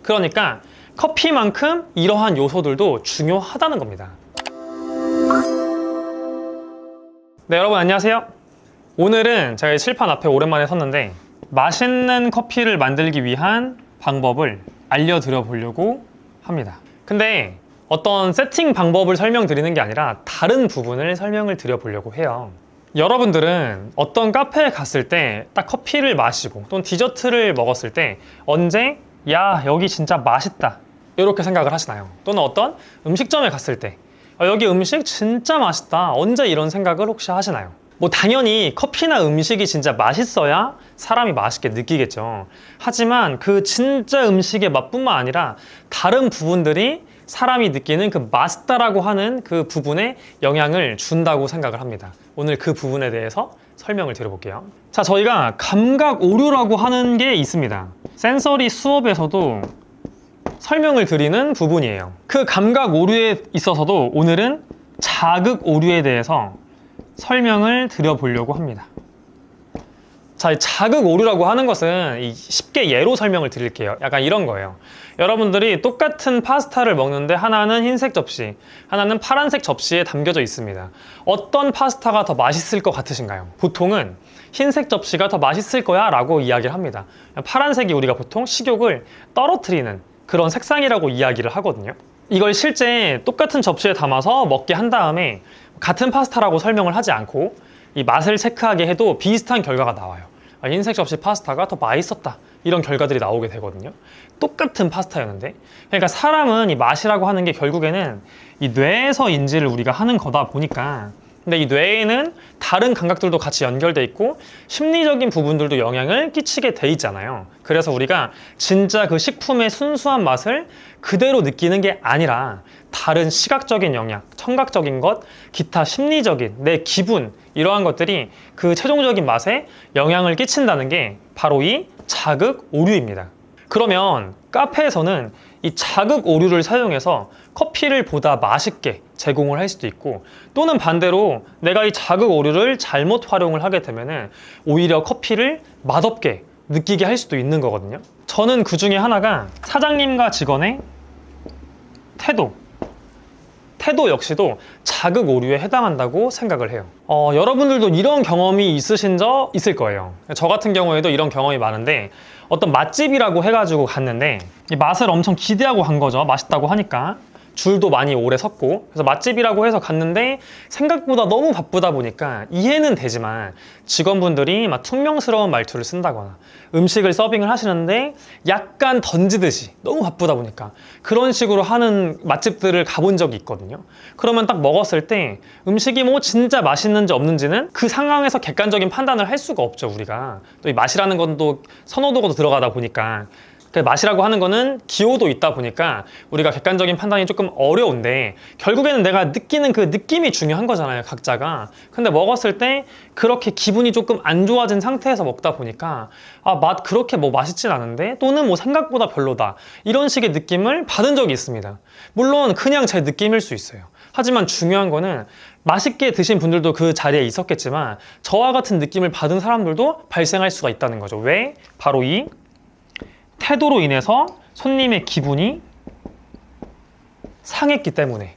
그러니까 커피만큼 이러한 요소들도 중요하다는 겁니다. 네, 여러분 안녕하세요. 오늘은 제가 칠판 앞에 오랜만에 섰는데 맛있는 커피를 만들기 위한 방법을 알려드려 보려고 합니다. 근데 어떤 세팅 방법을 설명드리는 게 아니라 다른 부분을 설명을 드려 보려고 해요. 여러분들은 어떤 카페에 갔을 때 딱 커피를 마시고 또는 디저트를 먹었을 때 언제 야 여기 진짜 맛있다 이렇게 생각을 하시나요? 또는 어떤 음식점에 갔을 때 여기 음식 진짜 맛있다 언제 이런 생각을 혹시 하시나요? 뭐 당연히 커피나 음식이 진짜 맛있어야 사람이 맛있게 느끼겠죠. 하지만 그 진짜 음식의 맛뿐만 아니라 다른 부분들이 사람이 느끼는 그 맛있다라고 하는 그 부분에 영향을 준다고 생각을 합니다. 오늘 그 부분에 대해서 설명을 드려볼게요. 자, 저희가 감각 오류라고 하는 게 있습니다. 센서리 수업에서도 설명을 드리는 부분이에요. 그 감각 오류에 있어서도 오늘은 자극 오류에 대해서 설명을 드려보려고 합니다. 자, 자극 오류라고 하는 것은 쉽게 예로 설명을 드릴게요. 약간 이런 거예요. 여러분들이 똑같은 파스타를 먹는데 하나는 흰색 접시, 하나는 파란색 접시에 담겨져 있습니다. 어떤 파스타가 더 맛있을 것 같으신가요? 보통은 흰색 접시가 더 맛있을 거야 라고 이야기를 합니다. 파란색이 우리가 보통 식욕을 떨어뜨리는 그런 색상이라고 이야기를 하거든요. 이걸 실제 똑같은 접시에 담아서 먹게 한 다음에 같은 파스타라고 설명을 하지 않고 이 맛을 체크하게 해도 비슷한 결과가 나와요. 흰색 접시 파스타가 더 맛있었다 이런 결과들이 나오게 되거든요. 똑같은 파스타였는데, 그러니까 사람은 이 맛이라고 하는 게 결국에는 이 뇌에서 인지를 우리가 하는 거다 보니까, 근데 이 뇌에는 다른 감각들도 같이 연결돼 있고 심리적인 부분들도 영향을 끼치게 돼 있잖아요. 그래서 우리가 진짜 그 식품의 순수한 맛을 그대로 느끼는 게 아니라 다른 시각적인 영향, 청각적인 것, 기타 심리적인 내 기분 이러한 것들이 그 최종적인 맛에 영향을 끼친다는 게 바로 이 자극 오류입니다. 그러면 카페에서는 이 자극 오류를 사용해서 커피를 보다 맛있게 제공을 할 수도 있고, 또는 반대로 내가 이 자극 오류를 잘못 활용을 하게 되면 오히려 커피를 맛없게 느끼게 할 수도 있는 거거든요. 저는 그 중에 하나가 사장님과 직원의 태도 역시도 자극 오류에 해당한다고 생각을 해요. 여러분들도 이런 경험이 있으신 적 있을 거예요. 저 같은 경우에도 이런 경험이 많은데, 어떤 맛집이라고 해가지고 갔는데 이 맛을 엄청 기대하고 간 거죠. 맛있다고 하니까 줄도 많이 오래 섰고, 그래서 맛집이라고 해서 갔는데 생각보다 너무 바쁘다 보니까 이해는 되지만 직원분들이 막 퉁명스러운 말투를 쓴다거나 음식을 서빙을 하시는데 약간 던지듯이 너무 바쁘다 보니까 그런 식으로 하는 맛집들을 가본 적이 있거든요. 그러면 딱 먹었을 때 음식이 뭐 진짜 맛있는지 없는지는 그 상황에서 객관적인 판단을 할 수가 없죠. 우리가 또 이 맛이라는 건 또 선호도가 들어가다 보니까, 맛이라고 하는 거는 기호도 있다 보니까 우리가 객관적인 판단이 조금 어려운데, 결국에는 내가 느끼는 그 느낌이 중요한 거잖아요, 각자가. 근데 먹었을 때 그렇게 기분이 조금 안 좋아진 상태에서 먹다 보니까 맛 그렇게 뭐 맛있진 않은데, 또는 뭐 생각보다 별로다 이런 식의 느낌을 받은 적이 있습니다. 물론 그냥 제 느낌일 수 있어요. 하지만 중요한 거는 맛있게 드신 분들도 그 자리에 있었겠지만 저와 같은 느낌을 받은 사람들도 발생할 수가 있다는 거죠. 왜? 바로 이 태도로 인해서 손님의 기분이 상했기 때문에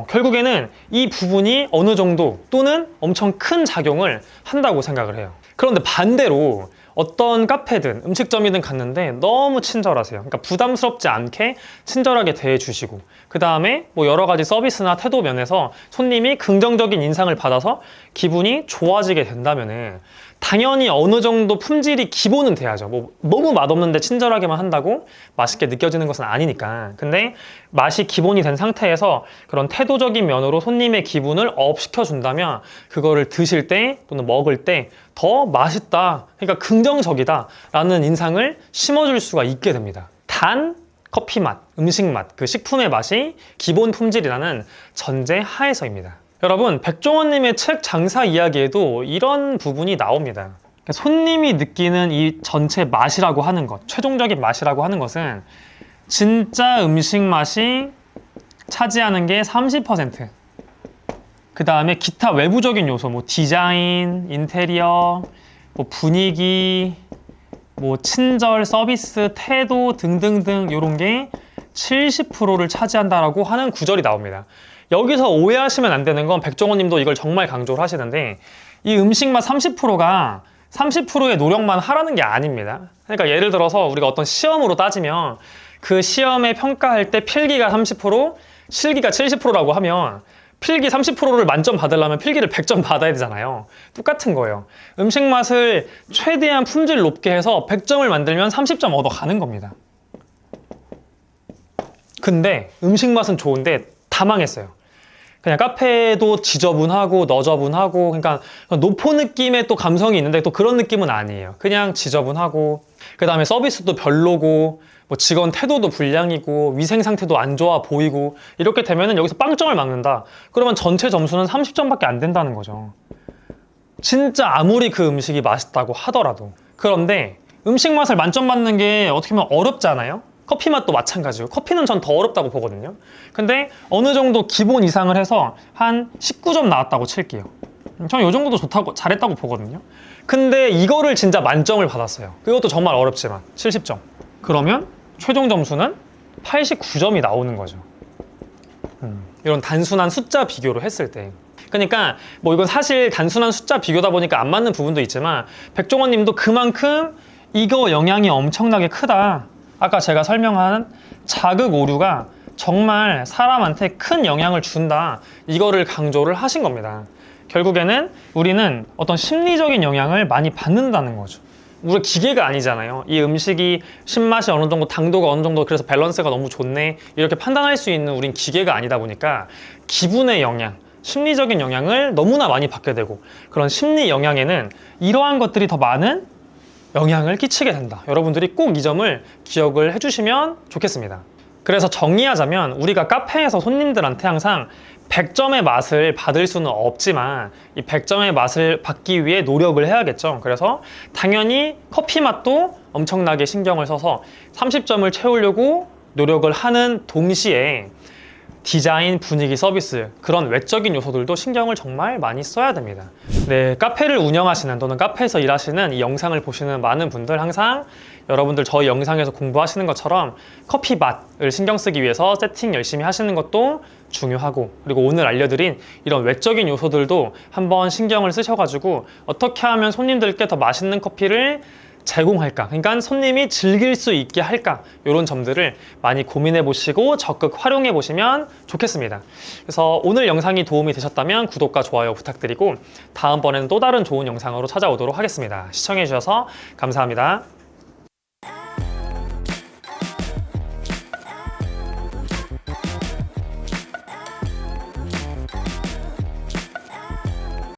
결국에는 이 부분이 어느 정도 또는 엄청 큰 작용을 한다고 생각을 해요. 그런데 반대로 어떤 카페든 음식점이든 갔는데 너무 친절하세요. 그러니까 부담스럽지 않게 친절하게 대해주시고, 그 다음에 뭐 여러 가지 서비스나 태도 면에서 손님이 긍정적인 인상을 받아서 기분이 좋아지게 된다면은 당연히 어느 정도 품질이 기본은 돼야죠. 뭐 너무 맛없는데 친절하게만 한다고 맛있게 느껴지는 것은 아니니까. 근데 맛이 기본이 된 상태에서 그런 태도적인 면으로 손님의 기분을 업 시켜준다면 그거를 드실 때 또는 먹을 때 더 맛있다, 그러니까 긍정적이다 라는 인상을 심어줄 수가 있게 됩니다. 단 커피 맛, 음식 맛, 그 식품의 맛이 기본 품질이라는 전제 하에서입니다. 여러분, 백종원님의 책 장사 이야기에도 이런 부분이 나옵니다. 손님이 느끼는 이 전체 맛이라고 하는 것, 최종적인 맛이라고 하는 것은 진짜 음식 맛이 차지하는 게 30%, 그 다음에 기타 외부적인 요소, 뭐 디자인, 인테리어, 뭐 분위기, 뭐 친절, 서비스, 태도 등등등 이런 게 70%를 차지한다라고 하는 구절이 나옵니다. 여기서 오해하시면 안 되는 건 백종원 님도 이걸 정말 강조를 하시는데 이 음식맛 30%가 30%의 노력만 하라는 게 아닙니다. 그러니까 예를 들어서 우리가 어떤 시험으로 따지면 그 시험에 평가할 때 필기가 30%, 실기가 70%라고 하면 필기 30%를 만점 받으려면 필기를 100점 받아야 되잖아요. 똑같은 거예요. 음식 맛을 최대한 품질 높게 해서 100점을 만들면 30점 얻어가는 겁니다. 근데 음식 맛은 좋은데 다 망했어요. 그냥 카페도 지저분하고 너저분하고, 그러니까 노포 느낌의 또 감성이 있는데 또 그런 느낌은 아니에요. 그냥 지저분하고, 그 다음에 서비스도 별로고, 뭐 직원 태도도 불량이고, 위생 상태도 안 좋아 보이고, 이렇게 되면은 여기서 빵점을 막는다. 그러면 전체 점수는 30점밖에 안 된다는 거죠. 진짜 아무리 그 음식이 맛있다고 하더라도. 그런데 음식 맛을 만점 받는 게 어떻게 보면 어렵잖아요. 커피 맛도 마찬가지고, 커피는 전 더 어렵다고 보거든요. 근데 어느 정도 기본 이상을 해서 한 19점 나왔다고 칠게요. 저는 이 정도도 좋다고, 잘했다고 보거든요. 근데 이거를 진짜 만점을 받았어요. 그것도 정말 어렵지만 70점. 그러면 최종 점수는 89점이 나오는 거죠. 이런 단순한 숫자 비교로 했을 때. 그러니까 뭐 이건 사실 단순한 숫자 비교다 보니까 안 맞는 부분도 있지만 백종원 님도 그만큼 이거 영향이 엄청나게 크다. 아까 제가 설명한 자극 오류가 정말 사람한테 큰 영향을 준다. 이거를 강조를 하신 겁니다. 결국에는 우리는 어떤 심리적인 영향을 많이 받는다는 거죠. 우리가 기계가 아니잖아요. 이 음식이 신맛이 어느 정도, 당도가 어느 정도, 그래서 밸런스가 너무 좋네, 이렇게 판단할 수 있는 우린 기계가 아니다 보니까 기분의 영향, 심리적인 영향을 너무나 많이 받게 되고, 그런 심리 영향에는 이러한 것들이 더 많은 영향을 끼치게 된다. 여러분들이 꼭 이 점을 기억을 해주시면 좋겠습니다. 그래서 정리하자면 우리가 카페에서 손님들한테 항상 100점의 맛을 받을 수는 없지만 이 100점의 맛을 받기 위해 노력을 해야겠죠. 그래서 당연히 커피 맛도 엄청나게 신경을 써서 30점을 채우려고 노력을 하는 동시에 디자인, 분위기, 서비스, 그런 외적인 요소들도 신경을 정말 많이 써야 됩니다. 네, 카페를 운영하시는 또는 카페에서 일하시는 이 영상을 보시는 많은 분들 항상 여러분들 저희 영상에서 공부하시는 것처럼 커피 맛을 신경 쓰기 위해서 세팅 열심히 하시는 것도 중요하고, 그리고 오늘 알려드린 이런 외적인 요소들도 한번 신경을 쓰셔가지고 어떻게 하면 손님들께 더 맛있는 커피를 제공할까, 그러니까 손님이 즐길 수 있게 할까, 이런 점들을 많이 고민해 보시고 적극 활용해 보시면 좋겠습니다. 그래서 오늘 영상이 도움이 되셨다면 구독과 좋아요 부탁드리고 다음번에는 또 다른 좋은 영상으로 찾아오도록 하겠습니다. 시청해 주셔서 감사합니다.